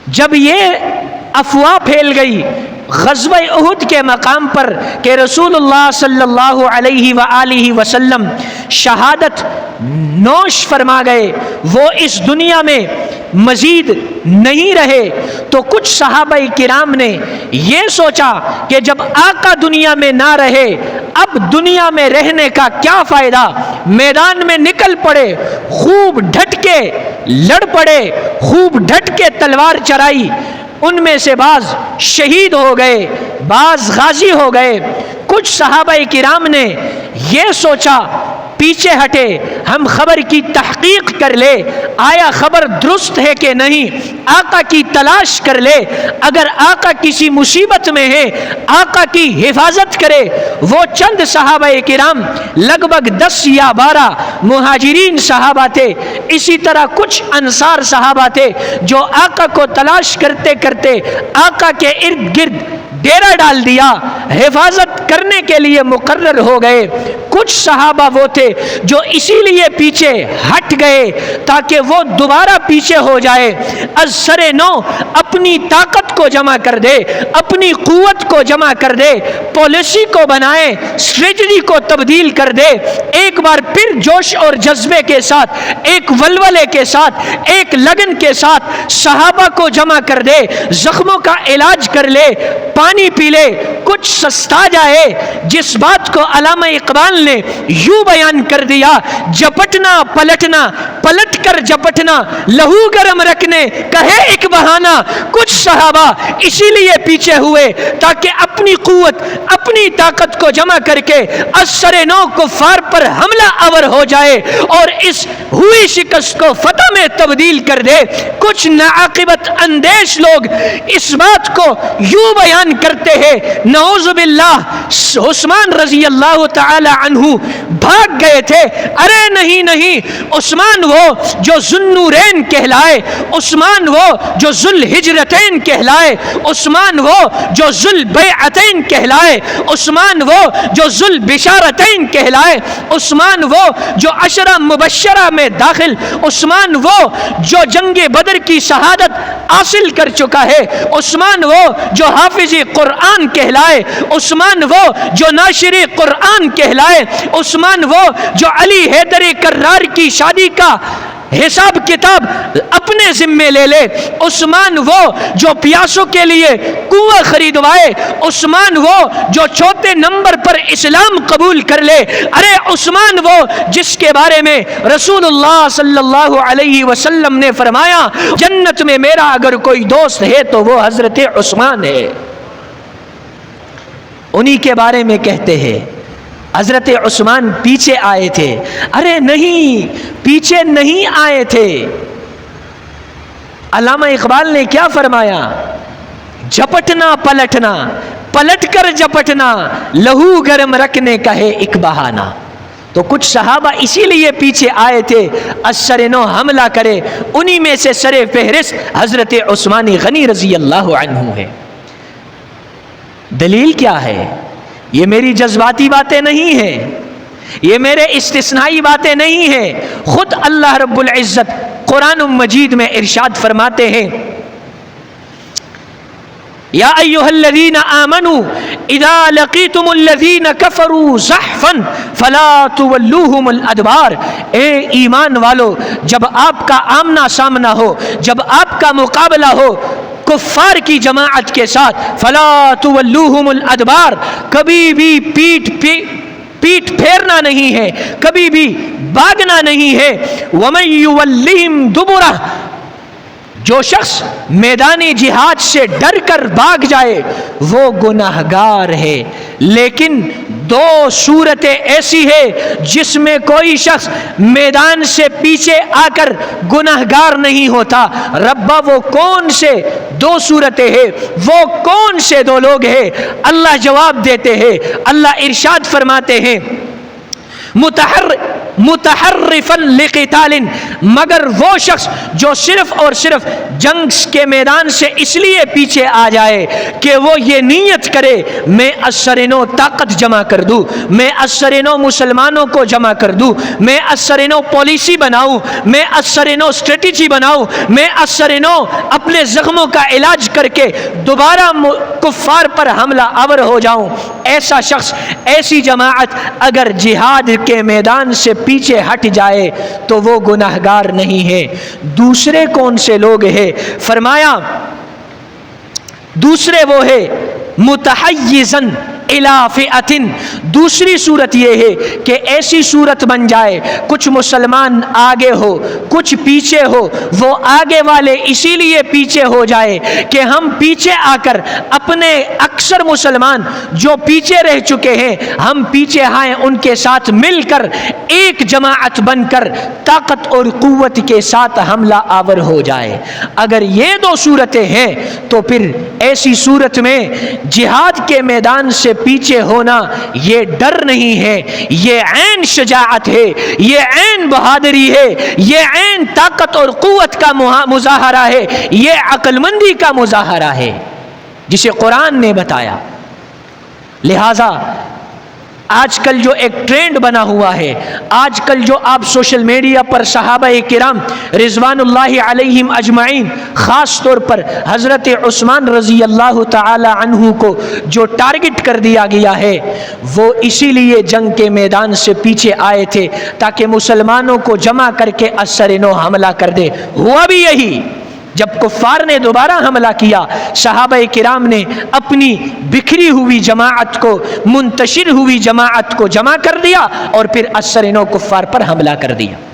جب یہ افواہ پھیل گئی غزوہ احد کے مقام پر کہ رسول اللہ صلی اللہ علیہ وآلہ وسلم شہادت نوش فرما گئے، وہ اس دنیا میں مزید نہیں رہے، تو کچھ صحابہ کرام نے یہ سوچا کہ جب آقا دنیا میں نہ رہے اب دنیا میں رہنے کا کیا فائدہ، میدان میں نکل پڑے، خوب ڈٹ کے لڑ پڑے، خوب ڈٹ کے تلوار چرائی۔ ان میں سے بعض شہید ہو گئے، بعض غازی ہو گئے۔ کچھ صحابہ کرام نے یہ سوچا پیچھے ہٹے، ہم خبر کی تحقیق کر لے، آیا خبر درست ہے کہ نہیں، آقا کی تلاش کر لے، اگر آقا کسی مصیبت میں ہے آقا کی حفاظت کرے۔ وہ چند صحابہ کرام لگ بھگ 10 یا 12 مہاجرین صحابہ تھے، اسی طرح کچھ انصار صحابہ تھے جو آقا کو تلاش کرتے کرتے آقا کے ارد گرد ڈیرا ڈال دیا، حفاظت کرنے کے لیے مقرر ہو گئے۔ کچھ صحابہ وہ تھے جو اسی لیے پیچھے ہٹ گئے تاکہ وہ دوبارہ پیچھے ہو جائے، از سر نو اپنی طاقت کو جمع کر دے، اپنی قوت کو جمع کر دے، پالیسی کو بنائے، اسٹریٹجی کو تبدیل کر دے، ایک بار پھر جوش اور جذبے کے ساتھ، ایک ولولے کے ساتھ، ایک لگن کے ساتھ صحابہ کو جمع کر دے، زخموں کا علاج کر لے، پانی پی لے، کچھ سستا جائے۔ جس بات کو علامہ اقبال نے یوں بیان کر دیا، جپٹنا پلٹنا، پلٹ کر جپٹنا، لہو گرم رکھنے کہے ایک بہانہ۔ کچھ صحابہ اسی لیے پیچھے ہوئے تاکہ اپنی قوت، اپنی طاقت کو جمع کر کے اثر نو کفار پر حملہ آور ہو جائے اور اس ہوئی شکست کو فتح میں تبدیل کر دے۔ کچھ ناعاقبت اندیش لوگ اس بات کو یوں بیان کرتے ہیں، نعوذ باللہ عثمان رضی اللہ تعالی عنہ بھاگ گئے تھے۔ ارے نہیں نہیں، عثمان وہ جو ذوالنورین کہلائے، عثمان وہ جو ذوالہجرتین کہلائے، عثمان وہ جو ذوالبیعتین کہلائے، عثمان وہ جو ذوالبشارتین کہلائے، عثمان وہ جو عشرہ مبشرہ میں داخل، عثمان وہ جو جنگ بدر کی شہادت حاصل کر چکا ہے، عثمان وہ جو حافظ قرآن کہلائے، عثمان وہ جو ناشر قرآن کہلائے، عثمان وہ جو علی حیدر کرار کی شادی کا حساب کتاب اپنے ذمے لے لے، عثمان وہ جو پیاسوں کے لیے کنواں خریدوائے، عثمان وہ جو چوتھے نمبر پر اسلام قبول کر لے۔ ارے عثمان وہ جس کے بارے میں رسول اللہ صلی اللہ علیہ وسلم نے فرمایا جنت میں میرا اگر کوئی دوست ہے تو وہ حضرت عثمان ہے۔ انہی کے بارے میں کہتے ہیں حضرت عثمان پیچھے آئے تھے۔ ارے نہیں، پیچھے نہیں آئے تھے۔ علامہ اقبال نے کیا فرمایا؟ جھپٹنا پلٹنا، پلٹ کر جھپٹنا، لہو گرم رکھنے کا ہے ایک بہانہ۔ تو کچھ صحابہ اسی لیے پیچھے آئے تھے اثر نو حملہ کرے، انہی میں سے سر فہرست حضرت عثمان غنی رضی اللہ عنہ ہے۔ دلیل کیا ہے؟ یہ میری جذباتی باتیں نہیں ہیں، یہ میرے استثنائی باتیں نہیں ہیں، خود اللہ رب العزت قرآن مجید میں ارشاد فرماتے ہیں، یا ایھا الذین آمنوا اذا لقیتم الذین کفروا زحفا فلا تولوہم الادبار۔ اے ایمان والو، جب آپ کا آمنا سامنا ہو، جب آپ کا مقابلہ ہو کفار کی جماعت کے ساتھ، فلا تولوہم الادبار، کبھی بھی پیٹ پھیرنا نہیں ہے، کبھی بھی بھاگنا نہیں ہے۔ ومن یولہم دبرہ، جو شخص میدان جہاد سے ڈر کر بھاگ جائے وہ گناہگار ہے۔ لیکن دو صورتیں ایسی ہے جس میں کوئی شخص میدان سے پیچھے آ کر گناہگار نہیں ہوتا۔ ربا وہ کون سے دو صورتیں ہیں، وہ کون سے دو لوگ ہیں؟ اللہ جواب دیتے ہیں، اللہ ارشاد فرماتے ہیں، متحرفا لقتال، مگر وہ شخص جو صرف اور صرف جنگ کے میدان سے اس لیے پیچھے آ جائے کہ وہ یہ نیت کرے میں اثرنو طاقت جمع کر دوں، میں اثرنو مسلمانوں کو جمع کر دوں، میں اثرنو پالیسی بناؤں، میں اثرنو اسٹریٹجی بناؤں، میں اثرنو اپنے زخموں کا علاج کر کے دوبارہ کفار پر حملہ آور ہو جاؤں، ایسا شخص، ایسی جماعت اگر جہاد کے میدان سے پیچھے ہٹ جائے تو وہ گناہگار نہیں ہے۔ دوسرے کون سے لوگ ہیں؟ فرمایا دوسرے وہ ہے متحیزن الی فئۃ، دوسری صورت یہ ہے کہ ایسی صورت بن جائے کچھ مسلمان آگے ہو کچھ پیچھے ہو، وہ آگے والے اسی لیے پیچھے ہو جائے کہ ہم پیچھے آ کر اپنے اکثر مسلمان جو پیچھے رہ چکے ہیں ہم پیچھے آئیں، ان کے ساتھ مل کر ایک جماعت بن کر طاقت اور قوت کے ساتھ حملہ آور ہو جائے۔ اگر یہ دو صورتیں ہیں تو پھر ایسی صورت میں جہاد کے میدان سے پیچھے ہونا یہ ڈر نہیں ہے، یہ عین شجاعت ہے، یہ عین بہادری ہے، یہ عین طاقت اور قوت کا مظاہرہ ہے، یہ عقل مندی کا مظاہرہ ہے جسے قرآن نے بتایا۔ لہذا آج کل جو ایک ٹرینڈ بنا ہوا ہے، آج کل جو آپ سوشل میڈیا پر صحابہ کرام رضوان اللہ علیہم اجمعین، خاص طور پر حضرت عثمان رضی اللہ تعالی عنہ کو جو ٹارگٹ کر دیا گیا ہے، وہ اسی لیے جنگ کے میدان سے پیچھے آئے تھے تاکہ مسلمانوں کو جمع کر کے اثر نو حملہ کر دے۔ ہوا بھی یہی، جب کفار نے دوبارہ حملہ کیا صحابہ کرام نے اپنی بکھری ہوئی جماعت کو، منتشر ہوئی جماعت کو جمع کر دیا اور پھر اثر نو کفار پر حملہ کر دیا۔